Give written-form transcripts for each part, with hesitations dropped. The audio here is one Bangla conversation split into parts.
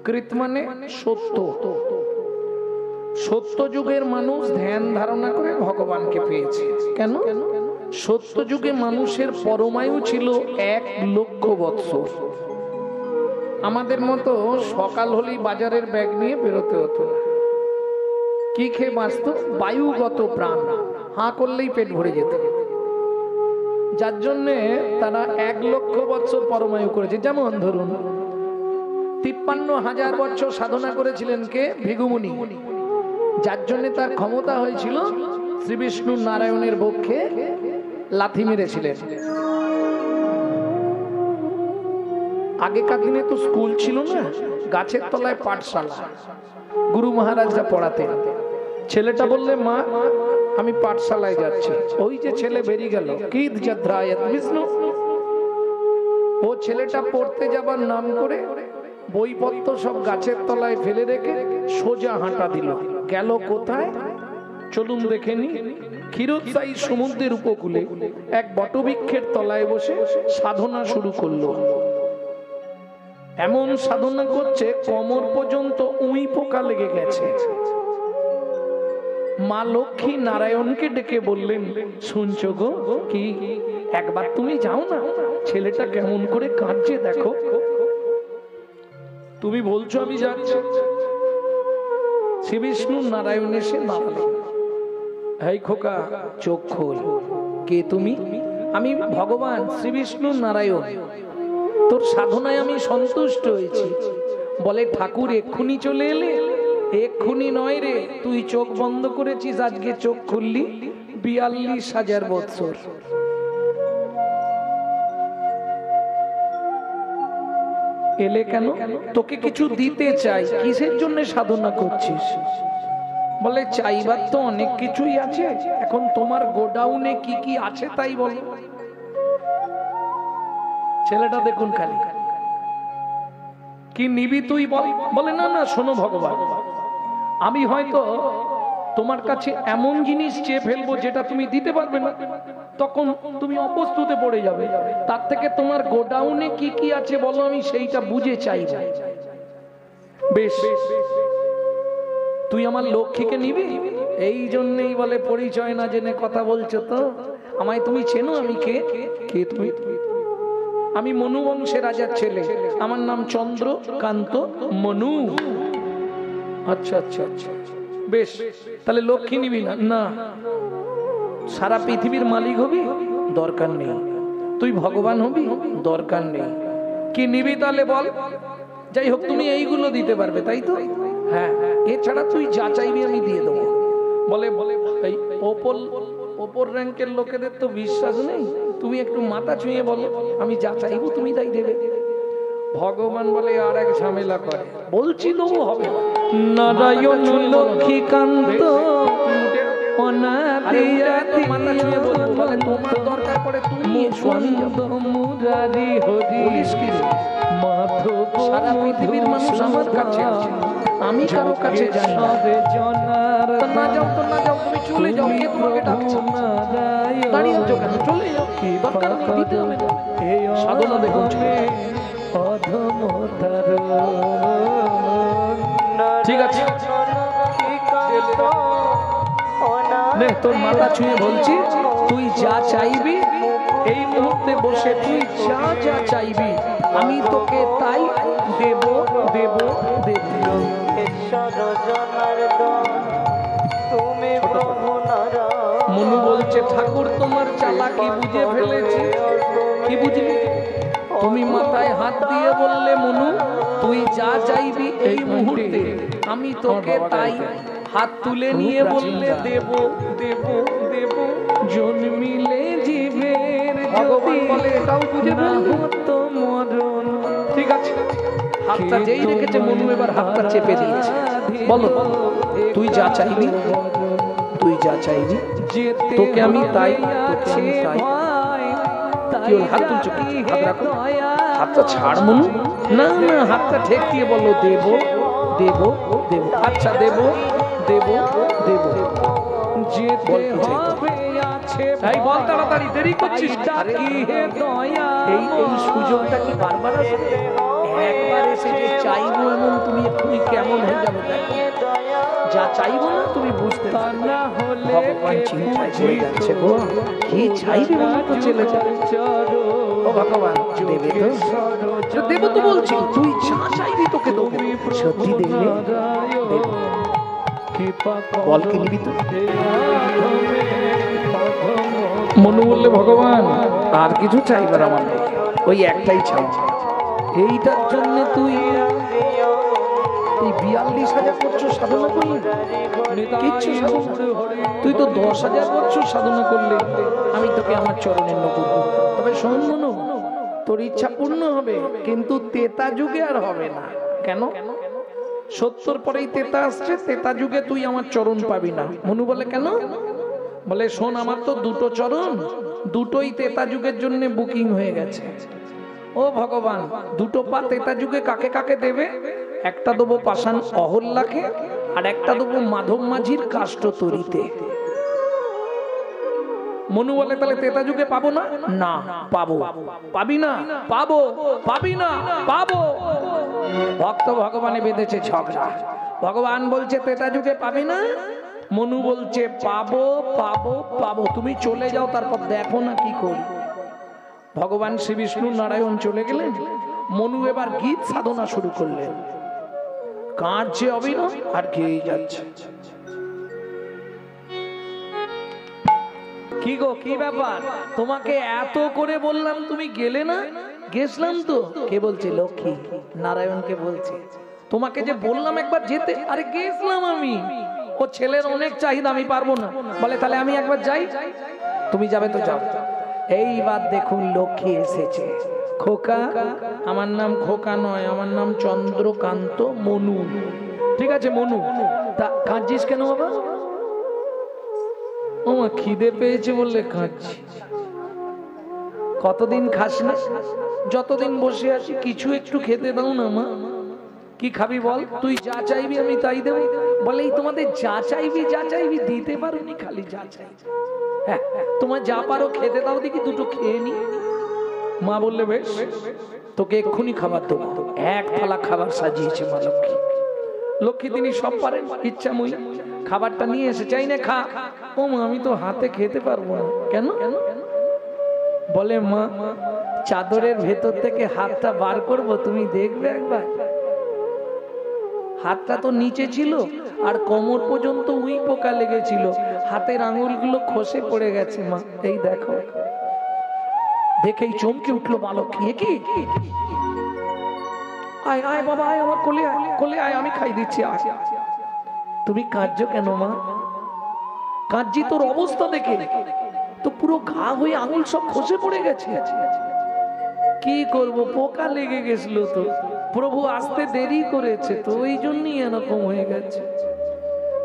কৃত মানে সত্য। সত্য যুগের মানুষ ধ্যান ধারণা করে ভগবানকে পেয়েছে। কেন? সত্য যুগে মানুষের পরমায়ু ছিল 1,00,000 বৎসর। আমাদের মতো সকাল হলেই বাজারের ব্যাগ নিয়ে বেরোতে হতো না। কি খেয়ে বাঁচত? বায়ুগত প্রাণ, হাঁ করলেই পেট ভরে যেত। যার জন্যে তারা 1,00,000 বৎসর পরমায়ু করেছে। যেমন ধরুন 53,000 বছর সাধনা করেছিলেন কে? ভৃগুমুনি। যার জন্য তার ক্ষমতা হয়েছিল শ্রী বিষ্ণু নারায়ণের বক্ষে লাথি মেরেছিলেন। আগেকার দিনে তো স্কুল ছিল না, গাছের তলায় পাঠশালা, গুরু মহারাজরা পড়াতেন। ছেলেটা বললে, মা আমি পাঠশালায় যাচ্ছি। ওই যে ছেলে বেরিয়ে গেল, কীদ যদ্রায়ত বিষ্ণু। ও ছেলেটা পড়তে যাবার নাম করে বইপত্র সব গাছের তলায় ফেলে রেখে সোজা হাঁটা দিল। গেল কোথায়? চলুন দেখে নি। ক্ষীরোদসায়ী সমুদ্রের উপকূলে এক বটবৃক্ষের তলায় বসে সাধনা শুরু করলো। এমন সাধনা করছে কোমর পর্যন্ত উই পোকা লেগে গেছে। মা লক্ষ্মী নারায়ণকে ডেকে বললেন, শুনছো গো? কি? একবার তুমি যাও না, ছেলেটা কেমন করে কাঁদছে দেখো। তুমি বলছো আমি যাচ্ছি। শ্রী বিষ্ণু নারায়ণ এসে দাঁড়ালেন। এই খোকা, চোখ খোল। কে তুমি? আমি ভগবান শ্রী বিষ্ণু নারায়ণ। তোর সাধনায় আমি সন্তুষ্ট হয়েছি। বলে, ঠাকুর এক্ষুনি চলে এলে? এক্ষুনি নয় রে, তুই চোখ বন্ধ করেছিস, আজকে চোখ খুললি 42,000 বৎসর। এলে কেন? তোকে কিছু দিতে চাই। কিসের জন্য সাধনা করছিস? বলে, চাইবার তো অনেক কিছুই আছে, এখন তোমার গোডাউনে কি কি আছে তাই বল। ছেলেটা দেখুন খালি, কি নিবি তুই বল। বলে, না না শোনো ভগবান, আমি হয়তো তোমার কাছে এমন জিনিস চেয়ে ফেলবো যেটা তুমি দিতে পারবে না, তখন তুমি অপ্রস্তুতে পড়ে যাবে। তার থেকে তোমার গোডাউনে কি কি আছে বলো, আমি সেইটা বুঝে চাই। বেশ, তুই আমার লক্ষ্মীকে নিবি? এই জন্যই বলে, পরিচয় না জেনে কথা বলছো তো। আমায় তুমি চেনো? আমি কে? কে তুমি? আমি মনু বংশের রাজার ছেলে, আমার নাম চন্দ্রকান্ত মনু। আচ্ছা আচ্ছা আচ্ছা, বেশ, তাহলে লক্ষ্মী নিবি না? না। সারা পৃথিবীর মালিক হবি? দরকার নেই। তুই ভগবান হবি? দরকার নেই। কি নিবি তাহলে বল। যাই হোক, তুমি এইগুলো দিতে পারবে তাই তো? হ্যাঁ, এছাড়া তুই যা চাইবি আমি দিয়ে দেবো। বলে, এই ওপর র্যাঙ্কের লোকেদের তো বিশ্বাস নেই, তুমি একটু মাথা ছুঁয়ে বলো, আমি যা চাইবো তুমি তাই দেবে। ভগবান বলে, আর এক ঝামেলা করে। বলছি দেবো, হবে। নারায়ণ লক্ষ্মীকান্ত মাথা ছুঁয়ে বলবো। বলে, তোমার দরকার পড়ে তুমি স্বামী মুরারি হরি মাধব। সারা পৃথিবীর মানুষ আমার কাছে আছে, আমি কারো কাছে যাই না। না যাও তো না যাও, তুমি চলে যাও। কে তোমাকে ডাকছে? দাঁড়িয়ে আছো কেন? চলে যাও, দরকার নেই, দিতে হবে না। সাধনা দেখুন। ঠিক আছে, তোর মাথা ছুঁয়ে বলছি, তুই যা চাইবি এই মুহূর্তে বসে, তুই যা যা চাইবি আমি তোকে তাই দেব দেব দেব। মনু বলছে, ঠাকুর তোমার চালাকি বুঝে ফেলেছি। কি বুঝলি? তুমি মাথায় হাত দিয়ে বললে, মনু তুই যা চাইবি এই মুহূর্তে আমি তোকে তাই। হাত তুলে নিয়ে বললে, দেব দেব দেব। জন্মিলে জীবের জ্যোতি, বলে এটাও বুঝে না তো মরণ। ঠিক আছে, হাতটা যেই রেখেছে মনু এবার হাতটা চেপে দিয়েছে। বলো, তুই যা চাইবি, তুই যা চাইবি তোকে আমি তাই, তোকে আমি তাই। কি হল? হাত তুলছো? হাত রাখো, হাতটা ছাড় মনু। না না, হাতটা ঠেকিয়ে বলো, দেব দেব দেব। আচ্ছা, দেব দেব দেব। যেতে হবে আছে এই বল তাড়াতাড়ি, দেরি করছিস। এই সুযোগটা কি বারবার আসবে? একবার এসে যে চাইবো এমন তুমি এক্ষুনি কেমন হয়ে যাবে দেখো। যা চাইবো না তুমি বুঝতে না হলে ভগবান চিন্তায় পড়ে যাচ্ছে গো, কি চাইবে তো ছেলে ও ভগবান দেবে তো দেবো তো বলছি, তুই যা চাইবি তোকে দেবো। সত্যি দেবে? বল কি নিবি তো? মনু বললে ভগবান আর কিছু চাইবার আমার নেই, ওই একটাই চাই। এইটার জন্য তুই এই 42,000 বছর সাধনা করলি? কিচ্ছু সাধনা, তুই তো 10,000 বছর সাধনা করলে আমি তোকে আমার চরণে নকুর করব। তবে শোন মনু, তোর ইচ্ছা পূর্ণ হবে, কিন্তু তেতা যুগে আর হবে না। কেন? 70 পরেই তেতা আসছে, তেতা যুগে তুই আমার চরণ পাবি না। মনু বলে কেন? বলে শোন, আমার তো দুটো চরণ, দুটোই তেতা যুগের জন্য বুকিং হয়ে গেছে। ও ভগবান, দুটো পা তেতা যুগে কাকে কাকে দেবে? একটা দেবো পাষাণ অহল্যাকে, আর একটা দেবো মাধব মাঝির কাষ্ঠ তরিতে। মনু বলে তাহলে তেতা যুগে পাবো না? না পাবো। পাবি না? পাবো। পাবি না? পাবো। ভক্ত ভগবানে বেঁধেছে ঝগড়া। ভগবান বলছে তেতা যুগে পাবি না, মনু বলছে পাবো পাবো পাবো। তুমি চলে যাও, তারপর দেখো না কি করি। ভগবান শ্রী বিষ্ণু নারায়ণ চলে গেলেন, মনু এবার গীত সাধনা শুরু করলেন। কাঁদছে অবিরাম আর গেয়ে যাচ্ছে। কি গো, কি ব্যাপার? তোমাকে এত করে বললাম তুমি গেলে না? গেছলাম তো। কে বলছে? লক্ষ্মী নারায়ণকে বলছে। তোমাকে যে বললাম একবার যেতে, আরে গেছলাম আমি। ও ছেলের অনেক চাহিদা, আমি পারবো না। বলে তাহলে আমি একবার যাই। তুমি যাবে তো যাও। এইবার দেখুন লক্ষ্মী এসেছে। খোকা, আমার নাম খোকা নয়, আমার নাম চন্দ্রকান্ত মনু। ঠিক আছে মনু, তা কাঁদছিস কেন বাবা? ও মা, খিদে পেয়েছে বললে কাঁদছি। কতদিন খাস না? যতদিন বসে আছি। কিছু একটু খেতে দাও না মা। কি খাবি বল? তুই যা চাইবি আমি তাই দেবো। বলে এই তোমাদের যা চাইবি যা চাইবি দিতে পারোনি, খালি যা চাইবি। হ্যাঁ, তোমার যা পারো খেতে দাও, দেখি দুটো খেয়ে নি। মা বললে বেশ, তোকে এক্ষুনি খাবার দেবো। এক থালা খাবার সাজিয়েছে মা লক্ষ্মী। লক্ষ্মী তিনি সব পারেন, ইচ্ছাময়ী। খাবারটা নিয়ে এসে চাই না খা। ও মা, আমি তো হাতে খেতে পারবো না। কেন? বলে মা, চাদরের ভেতর থেকে হাতটা বার করব, তুমি দেখবে একবার। হাতটা তো নিচে ছিল আর কোমর পর্যন্ত উই পোকা লেগেছিল, হাতের আঙুলগুলো খসে পড়ে গেছে মা, এই দেখো। দেখেই চমকে উঠলো মা লক্ষ্মী। কি? আয় আয় বাবা, আয় আমার কোলে আয়, কোলে আয়, আমি খাই দিচ্ছি। আয়। তুমি কাঁদছো কেন মা? কাঁদছি তোর অবস্থা দেখে, তো পুরো ঘা হয়ে আঙুল সব খসে পড়ে গেছে। কি করব, পোকা লেগে গেছিল তো, প্রভু আসতে দেরি করেছে তো, ওই জন্যই এরকম হয়ে গেছে।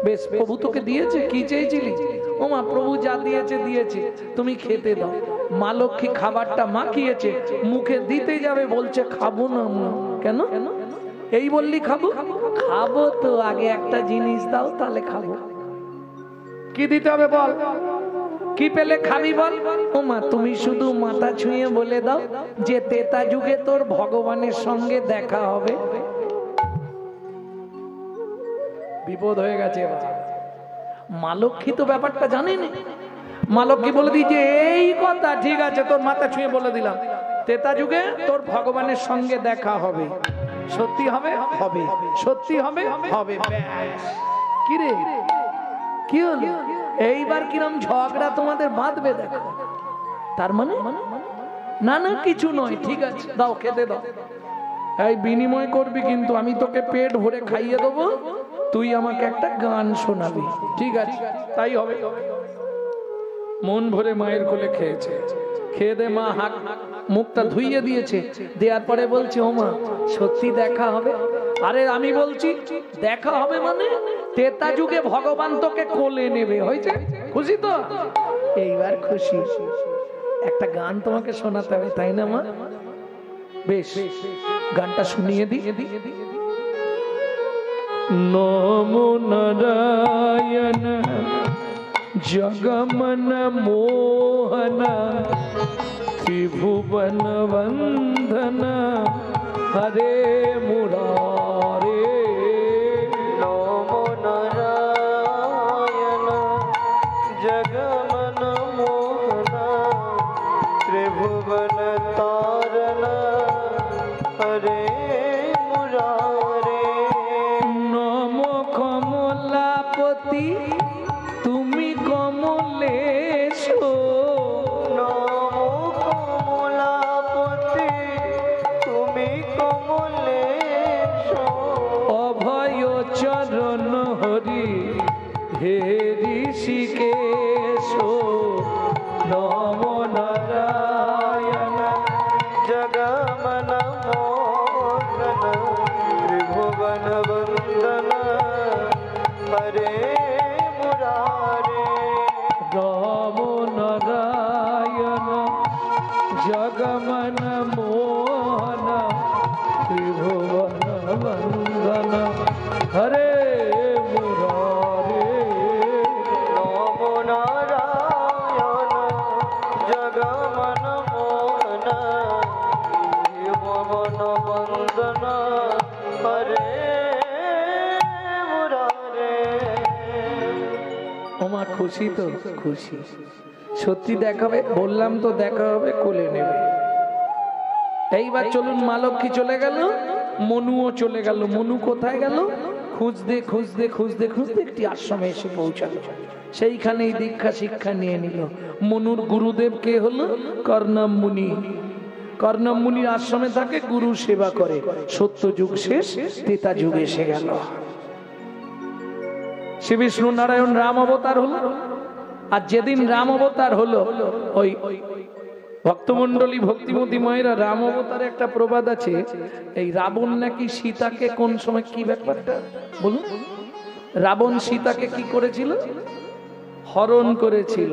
বেশ, প্রভু তোকে দিয়েছে, কি চেয়েছিলি? ও মা, প্রভু যা দিয়েছে দিয়েছে, তুমি খেতে দাও। মা লক্ষ্মী খাবারটা মাখিয়েছে, মুখে দিতে যাবে, বলছে খাবো না মা। কেন? এই বললি খাবো? খাবো তো, আগে একটা জিনিস দাও, তাহলে খাবো। কি দিতে হবে বল? কি পেলে খাবি বল? ও মা, তুমি শুধু মাথা ছুঁয়ে বলে দাও যে তেতা যুগে তোর ভগবানের সঙ্গে দেখা হবে। বিপদ হয়ে গেছে। মা লক্ষ্মী তো ব্যাপারটা জানেনি। মা লক্ষ্মী বলে দিয়েছে এই কথা, ঠিক আছে তোর মাথা ছুঁয়ে বলে দিলাম, তেতা যুগে তোর ভগবানের সঙ্গে দেখা হবে। সত্যি হবে? হবে। সত্যি হবে? হবে। কি রে, কি হলো? এইবার কিরম ঝগড়া তোমাদের বাঁধবে দেখো। তার মানে না না কিছু নয়, ঠিক আছে দাও, খেতে দাও। এই বিনিময় করবি কিন্তু, আমি তোকে পেট ভরে খাইয়ে দেবো, তুই আমাকে একটা গান শোনাবি। ঠিক আছে, তাই হবে। মন ভরে মায়ের কোলে খেয়েছে। খেয়ে দে মা হাত মুখটা ধুইয়ে দিয়েছে, দেওয়ার পরে বলছে ও মা, সত্যি দেখা হবে? আরে আমি বলছি দেখা হবে মানে তেতা যুগে ভগবান তোকে কোলে নেবে। হয়েছে? খুশি তো? এইবার খুশি। একটা গান তোমাকে শোনাতে হবে, তাই না মা? বেশ, গানটা শুনিয়ে দি। নমো নারায়ণ जगमन मोहन त्रिभुवन वंदन हरे मुरारे नमो नारायण जगमन मोहन त्रिभुवन तारण हरे मुरारे नमो कमलापति तुमी कमलेशो नमो कमलापति तुमी कमलेशो अभय चरण हरि हे ऋषिकेशो नमो नारायण जगमन मोहन त्रिभुवन वंदन हरे मुरारे नमो नारायण जगमन मोहन त्रिभुवन वंदन हरे मुरारे नमो नारायण जगमन मोहन त्रिभुवन वंदन हरे मुरारे ওমা খুশি তো খুশি সত্যি দেখাবে বললাম তো দেখা হবে কোলে নেবে এইবার চলুন মা লক্ষ্মী চলে গেল মনুও চলে গেল মনু কোথায় গেল খুঁজতে খুঁজতে খুঁজতে খুঁজতে একটি আশ্রমে এসে পৌঁছালো সেইখানেই দীক্ষা শিক্ষা নিয়ে নিল মনুর গুরুদেব কে হলো কর্ণম মুনি কর্ণম মুনির আশ্রমে থাকে গুরু সেবা করে সত্য যুগ শেষ ত্রেতা যুগ এসে গেল শ্রী বিষ্ণু নারায়ণ রাম অবতার হলো আর যেদিন রাম অবতার হলো ওই ভক্তমন্ডলী ভক্তিমতী মায়েরা রাম অবতারে একটা প্রবাদ আছে এই রাবণ নাকি সীতাকে কোন সময় কি ব্যাপারটা বলুন রাবণ সীতাকে কি করেছিল হরণ করেছিল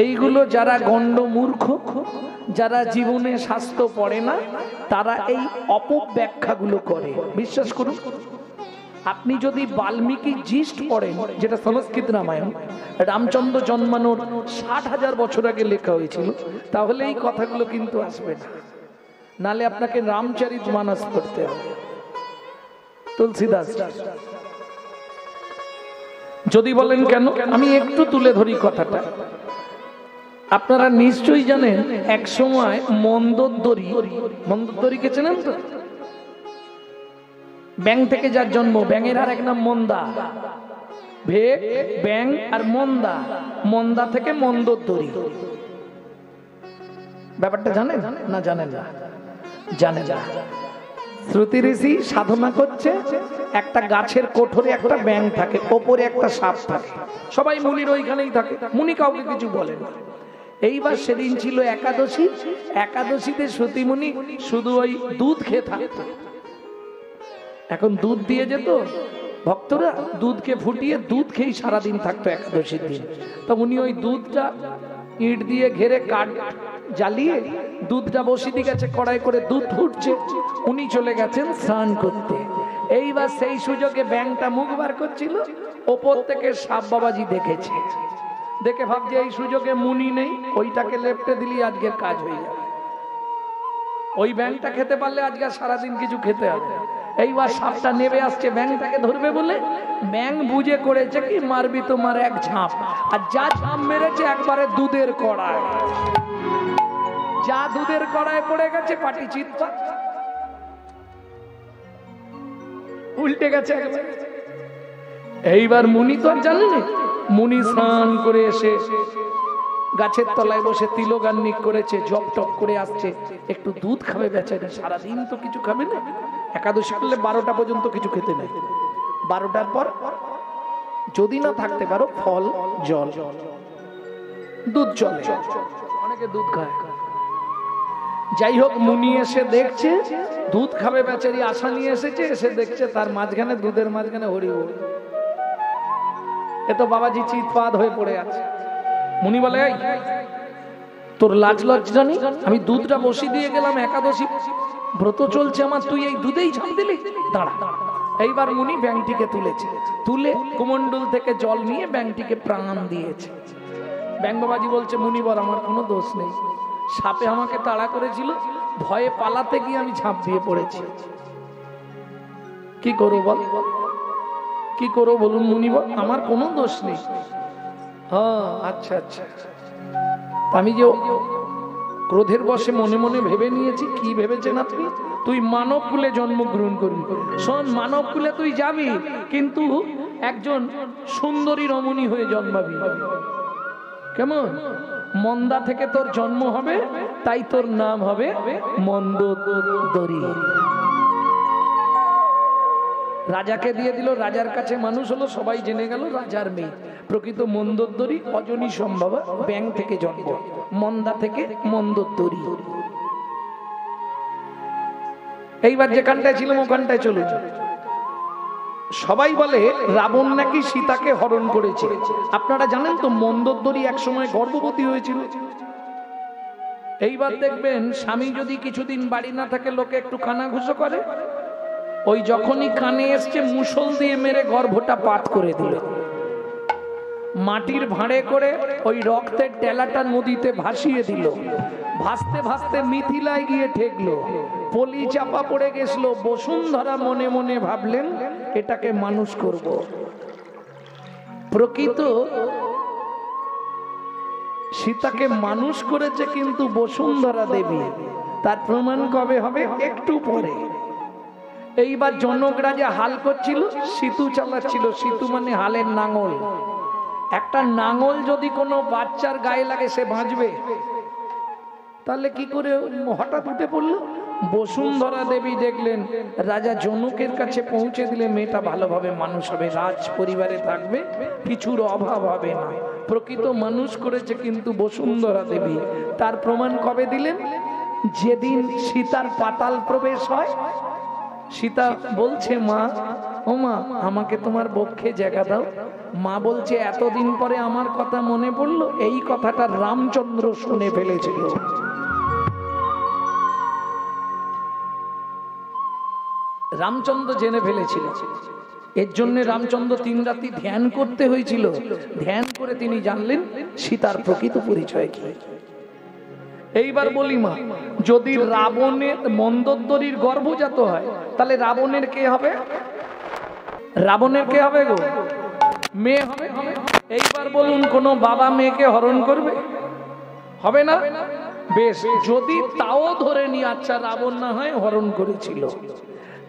এইগুলো যারা গণ্ড মূর্খ যারা জীবনে শাস্ত্র পড়ে না তারা এই অপব্যাখ্যাগুলো করে বিশ্বাস করুন আপনি যদি বাল্মীকি জিস্ট পড়েন যেটা সংস্কৃত রামায়ণ রামচন্দ্র জন্মানোর ৬০,০০০ বছর আগে লেখা হয়েছিল তাহলে এই কথাগুলো কিন্তু আসবে না নালে আপনাকে রামচরিত মানস পড়তে হবে তুলসীদাস যদি বলেন কেন আমি একটু তুলে ধরি কথাটা আপনারা নিশ্চয়ই জানেন এক সময় মন্দোদরীকে চেনেন তো ব্যাং থেকে যার জন্ম ব্যাঙের আর এক নাম মন্দা ভেক ব্যাং আর মন্দা মন্দা থেকে মন্দোদরী ব্যাপারটা জানেন না জানেন না জানে যা শ্রুতি ঋষি সাধনা করছে একটা গাছের কোঠরে একটা ব্যাং থাকে ওপরে একটা সাপ থাকে সবাই মুনির ওইখানেই থাকে মুনি কাউকে কিছু বলে না এইবার সেদিন ছিল একাদশী একাদশীতে সতী মুনি শুধু ওই দুধ খেয়ে থাকতো এখন দুধ দিয়ে যেত ভক্তরা দুধকে ফুটিয়ে দুধ খেয়ে সারাদিন থাকতো একাদশীর দিন তো উনি ওই দুধটা ইট দিয়ে ঘেরে কাঠ জ্বালিয়ে দুধটা বসিয়ে দিয়ে গেছে কড়াই করে দুধ ফুটছে উনি চলে গেছেন স্নান করতে এইবার সেই সুযোগে ব্যাংটা মুখ বার করছিল ওপর থেকে সাপ বাবাজি দেখেছে দেখে ভাবছে এই সুযোগে মুনি নেই ওইটাকে লেপটে দিলি আজকের কাজ হয়ে যাবে ওই ব্যাংটা খেতে পারলে আজকে সারাদিন কিছু খেতে হবে এইবার সাপটা নেমে আসছে ব্যাংটাকে ধরবে বলে ব্যাং বুঝে করেছে কি মারবি তোমার এক ঝাঁপ আর যা ঝাঁপ মেরেছে একবারে দুধের কড়ায় যা দুধের কড়ায় পড়ে গেছে পাটি চিৎকার উল্টে গেছে এইবার মুনি তো জানেন মুনি স্নান করে এসে গাছের তলায় বসে তিলগান্নিক করেছে জপ টপ করে আসছে একটু দুধ খাবে বেচারা সারাদিন তো কিছু খাবে না একাদশী করলে 12টা পর্যন্ত কিছু খেতে নেই 12টার পর যদি না থাকতে পারো ফল জল দুধ চলে অনেকে দুধ খায় যাই হোক মুনি এসে দেখছে দুধ খাবে বেচারি আশা নিয়ে এসেছে এসে দেখছে তার মাঝখানে দুধের মাঝখানে হরিবোল এ তো বাবাজি চিৎপাত হয়ে পড়ে আছে মুনি বলে এই তোর লাজ লজ্জা নেই আমি দুধটা বসিয়ে দিয়ে গেলাম একাদশী ব্রত চলছে আমার তুই এই দুধেই ঝাঁপ দিলি দাঁড়া এইবার মুনি ব্যাংটিকে তুলেছে, তুলে কুমন্ডল থেকে জল নিয়ে ব্যাংটিকে প্রাণ দিয়েছে। ব্যাং বাবাজি বলছে মুনিবর আমার কোনো দোষ নেই, সাপে আমাকে তাড়া করেছিল, ভয়ে পালাতে গিয়ে আমি ঝাঁপ দিয়ে পড়েছি, কি করো বল, কি করো বলুন মুনিবর, আমার কোনো দোষ নেই। হ্যাঁ আচ্ছা আচ্ছা, আমি যে ক্রোধের বশে মনে মনে ভেবে নিয়েছি, কি ভেবেছেন আপনি, তুই মানব কুলে জন্মগ্রহণ করবি, শোন মানব কুলে তুই যাবি, কিন্তু একজন সুন্দরী রমণী হয়ে জন্মাবি, কেমন, মন্দা থেকে তোর জন্ম হবে, তাই তোর নাম হবে মন্দোদরী। রাজাকে দিয়ে দিল, রাজার কাছে মানুষ হলো, সবাই জেনে গেল রাজার মেয়ে। প্রকৃত মন্দোদরী অজনী সম্ভবা, ব্যাং থেকে জন্ম, মন্দা থেকে মন্দোদরী। এইবার যেখানটায় ছিলাম ওখানটায় চলে যাও। সবাই বলে রাবণ নাকি সীতাকে হরণ করেছে। আপনারা জানেন তো মন্দোদরী এক সময় গর্ভবতী হয়েছিল। এইবার দেখবেন স্বামী যদি কিছুদিন বাড়ি না থাকে, লোকে একটু কানাঘুষো করে, ওই যখনই কানে এসছে মুষল দিয়ে মেরে গর্ভটা পাত করে দিল, মাটির ভাঁড়ে করে ওই রক্তের টেলাটা নদীতে ভাসিয়ে দিল, ভাসতে ভাসতে মিথিলায় গিয়ে ঠেকলো, পলি চাপা পড়ে গেছিল। বসুন্ধরা মনে মনে ভাবলেন এটাকে মানুষ করব। প্রকৃত সীতাকে মানুষ করেছে কিন্তু বসুন্ধরা দেবী, তার প্রমাণ কবে হবে, একটু পরে। এইবার জনক রাজা হাল করছিল, সিতু চালাচ্ছিল, সিতু মানে হালের নাঙল। একটা নাঙল যদি কোনো বাচ্চার গায়ে লাগে সে বাঁচবে, তাহলে কি করে হঠাৎ উঠে পড়লো। বসুন্ধরা দেবী দেখলেন, রাজা জনকের কাছে পৌঁছে দিলে মেয়েটা ভালোভাবে মানুষ হবে, রাজ পরিবারে থাকবে, কিছুর অভাব হবে না। প্রকৃত মানুষ করেছে কিন্তু বসুন্ধরা দেবী। তার প্রমাণ কবে দিলেন, যেদিন সীতার পাতাল প্রবেশ হয়। সীতা বলছে মা, ও মা আমাকে তোমার বক্ষে জায়গা দাও। মা বলছে এতদিন পরে আমার কথা মনে পড়লো। এই কথাটা রামচন্দ্র শুনে ফেলেছিল। রামচন্দ্র জেনে ফেলেছিল, এর জন্য রামচন্দ্র 3 রাতি ধ্যান করতে হয়েছিল। ধ্যান করে তিনি জানলেন সীতার প্রকৃত পরিচয় কি। এইবার বলি মা, যদি রাবণের মন্দোদরীর গর্ভজাত হয়, তাহলে রাবণের কে হবে, রাবণের কে হবে গো, মেয়ে হবে। এইবার বলুন কোন বাবা মেয়েকে হরণ করবে, হবে না। বেশ, যদি তাও ধরে নি, আচ্ছা রাবণ না হয় হরণ করেছিল,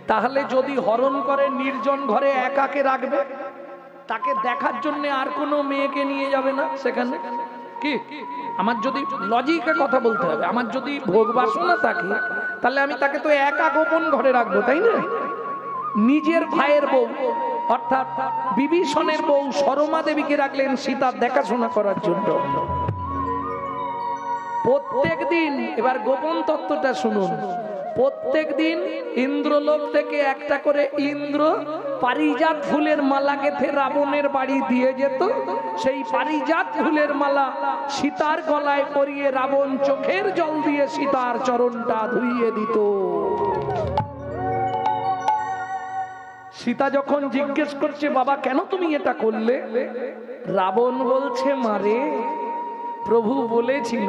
তাহলে যদি হরণ করে নির্জন ঘরে একাকে রাখবে, তাকে দেখার জন্য আর কোনো মেয়েকে নিয়ে যাবে না সেখানে। কি আমার যদি লজিকে কথা বলতে হবে, আমার যদি ভোগ বাসনা থাকে, তাহলে আমি তাকে তো একা গোপন ঘরে রাখবো, তাই না। নিজের ভাইয়ের বউ অর্থাৎ বিভীষণের বউ সরমা দেবীকে রাখলেন সীতার দেখাশোনা করার জন্য প্রত্যেক দিন। এবার গোপন তত্ত্বটা শুনুন, প্রত্যেক দিন ইন্দ্রলোক থেকে একটা করে ইন্দ্র পারিজাত ফুলের মালা গেঁথে রাবণের বাড়ি দিয়ে যেত। সেই পারিজাত ফুলের মালা সীতার গলায় পরিয়ে রাবণ চোখের জল দিয়ে সীতার চরণটা ধুইয়ে দিত। সীতা যখন জিজ্ঞেস করছে বাবা কেন তুমি এটা করলে, রাবণ বলছে মারে প্রভু বলেছিল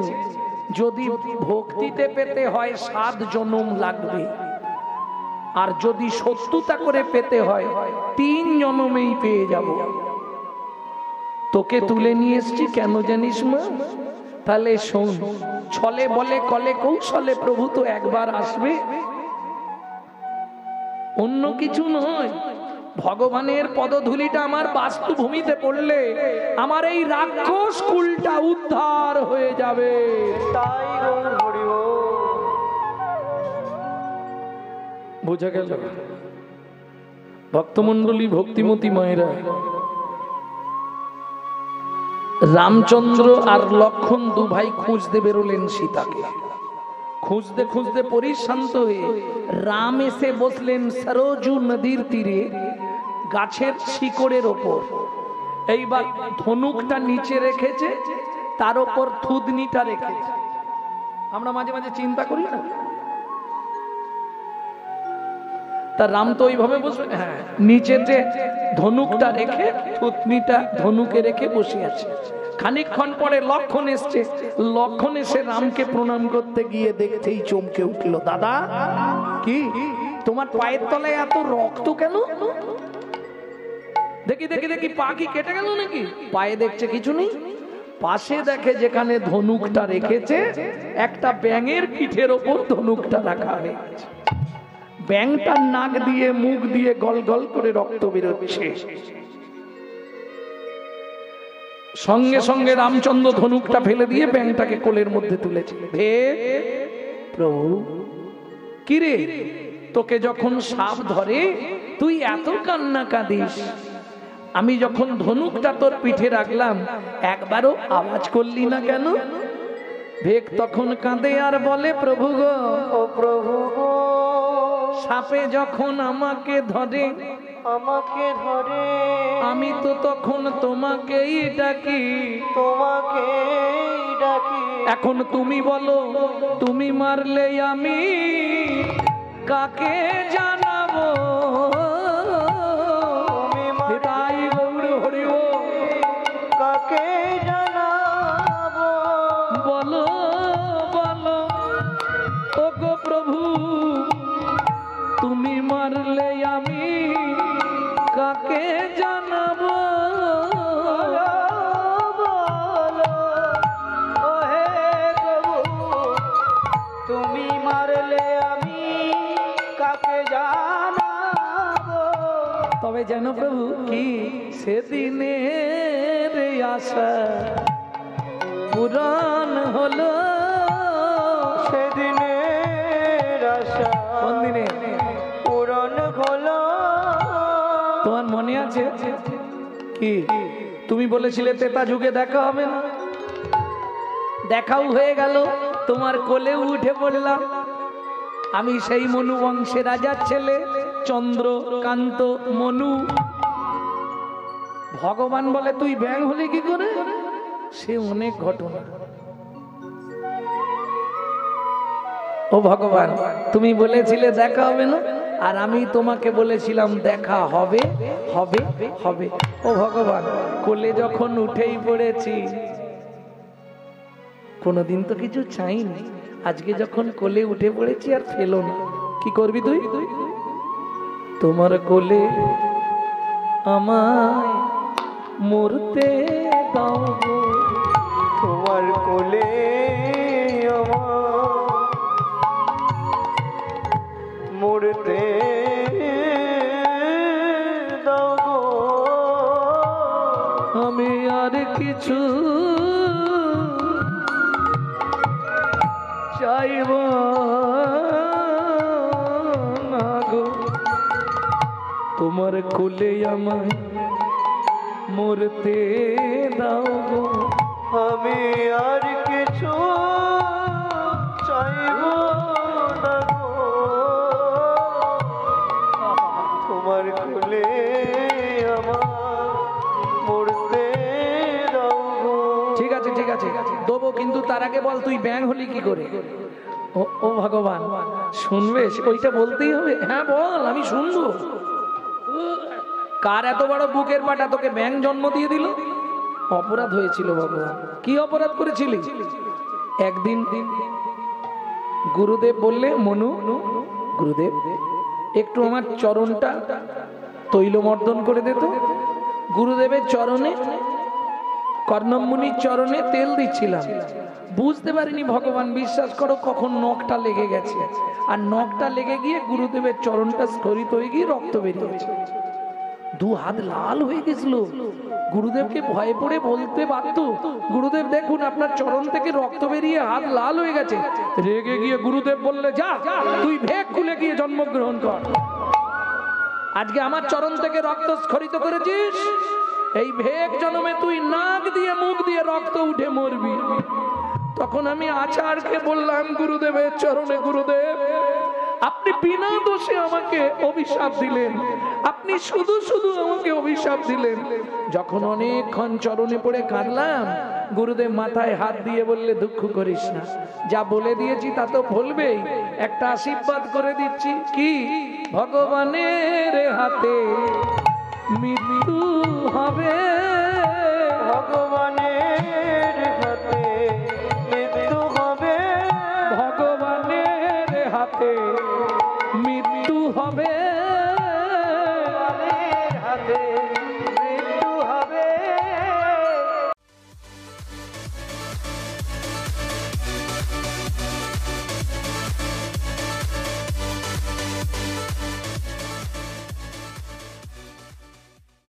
যদি ভক্তিতে পেতে হয় 7 জনম লাগবে, আর যদি শত্রুতা করে পেতে হয় 3 জনমেই পেয়ে যাব। তোকে তুলে নিয়ে এসেছি কেন জানিস মা, তাহলে শোন, ছলে বলে কলে কৌশলে প্রভু তো একবার আসবে, অন্য কিছু নয়। ভগবানের পদধূলিটা আমার বাস্তুভূমিতে পড়লে আমার এই রাক্ষস কুলটা উদ্ধার হয়ে যাবে। তাই বোঝা গেল ভক্তমন্ডলী, ভক্তিমতী মায়েরা। রামচন্দ্র আর লক্ষণ 2 ভাই খুঁজতে বেরোলেন সীতাকে। খুঁজতে খুঁজতে পরিশান্ত হয়ে রাম এসে বসলেন সরজু নদীর তীরে গাছের শিকড়ের ওপর। এইবার ধনুকটা নিচে রেখেছে, তার উপর থুদনিটা রেখেছে। আমরা মাঝে মাঝে চিন্তা করি না, তা রাম তো ওইভাবে বসে, হ্যাঁ, নিচেতে ধনুকটা রেখে থুতনিটা ধনুকে রেখে বসে আছে। খানিকক্ষণ পরে লক্ষণ এসছে, লক্ষণ এসে রামকে প্রণাম করতে গিয়ে দেখতেই চমকে উঠলো, দাদা কি তোমার পায়ের তলায় এত রক্ত কেন? দেখি দেখি দেখি, পা কি কেটে গেল নাকি? পায়ে দেখছে কিছু নেই, পাশে দেখে যেখানে ধনুকটা রেখেছে একটা ব্যাঙের পিঠের ওপর ধনুকটা রাখা হয়েছে। ব্যাঙটার নাক দিয়ে মুখ দিয়ে গল গল করে রক্ত বেরোচ্ছে। সঙ্গে সঙ্গে রামচন্দ্র ধনুকটা ফেলে দিয়ে ব্যাঙটাকে কোলের মধ্যে তুলেছে। হে প্রভু, কিরে তোকে যখন সাপ ধরে তুই এত কান্না কাঁদিস, আমি যখন ধনুকটা তোর পিঠে রাখলাম একবারও আওয়াজ করলি না কেন? ভেক তখন কাঁদে আর বলে, প্রভু গো, ও প্রভু গো, সাপে যখন আমাকে ধরে আমি তো তখন তোমাকেই ডাকি, এখন তুমি বলো তুমি মারলে আমি কাকে জানাবো? তাই গৌর হরি ও কাকে জানাবো? বলো বলো ও গো প্রভু, তুমি মারলে আমি কাকে জানাবো? ও হে প্রভু, তুমি মারলে আমি কাকে জানাবো? তবে যেন প্রভু কি সেদিনের আশা পূরণ হলো? সেদিনের আশা কোন দিনে পূরণ হলো? তোমার মনে আছে কি তুমি বলেছিলে তেতা যুগে দেখা হবে না? দেখাও হয়ে গেল, তোমার কোলে উঠে পড়লাম। আমি সেই মনু বংশে রাজার ছেলে চন্দ্রকান্ত মনু। ভগবান বলে তুই ব্যাঙ হলি কি করে? সে অনেক ঘটনা। ও ভগবান, তুমি বলেছিলে দেখা হবে না, আর আমি তোমাকে বলেছিলাম দেখা হবে হবে হবে। ও ভগবান, কোলে যখন উঠেই পড়েছি, কোনোদিন তো কিছু চাইনি, আজকে যখন কোলে উঠে পড়েছি আর ফেলো না। কি করবি তুই? তোমার কোলে আমায় মরতে দাও গো, তোমার কোলে আমার মরতে দাও গো। আমি আর কিছু চাইব না গো, তোমার কোলে আমায় মরতে দাও গো। আমি আর কিছু চাইব না গো, তোমার কোলে আমার মরতে দাও গো। ঠিক আছে ঠিক আছে দেবো, কিন্তু তার আগে বল তুই ব্যাঙ হলি কি করে? ও ভগবান, শুনবে? ওইটা বলতেই হবে? হ্যাঁ বল, আমি শুনবো। কার এত বড় বুকের পাটা তোকে ব্যাঙ জন্ম দিয়ে দিল? অপরাধ হয়েছিল ভগবান। কি অপরাধ করেছিলি? একদিন গুরুদেব বললে, মনু গুরুদেব একটু আমার চরণটা তৈলমর্দন করে দিত। গুরুদেবের চরণে, কর্ণমুনির চরণে তেল দিচ্ছিলাম, বুঝতে পারিনি ভগবান, বিশ্বাস করো, কখন নখটা লেগে গেছে, আর নখটা লেগে গিয়ে গুরুদেবের চরণটা স্খলিত হয়ে গিয়ে রক্ত বেরিয়েছে। দু হাত লাল হয়ে গেছিল। গুরুদেবকে ভয়ে পড়ে বলতে বাধ্য, গুরুদেব দেখুন আপনার চরণ থেকে রক্ত বেরিয়ে হাত লাল হয়ে গেছে। রেগে গিয়ে গুরুদেব বললে, যা তুই ভেক খুলে গিয়ে জন্মগ্রহণ কর। আজকে আমার চরণ থেকে রক্ত স্খলিত করেছিস, এই ভেক জন্মে তুই নাক দিয়ে মুখ দিয়ে রক্ত উঠে মরবি। তখন আমি আচার্যকে বললাম, গুরুদেবের চরণে, গুরুদেব আপনি বিনা দোষে আমাকে অভিশাপ দিলেন, আপনি শুধু শুধু আমাকে অভিশাপ দিলেন। যখন অনেকক্ষণ চরণে পড়ে কাঁদলাম, গুরুদেব মাথায় হাত দিয়ে বললে দুঃখ করিস না, যা বলে দিয়েছি তা তো বলবেই, একটা আশীর্বাদ করে দিচ্ছি। কি? ভগবানের হাতে মৃত্যু হবে, ভগবানের হাতে মৃত্যু হবে, ভগবানের হাতে মৃত্যু হবে।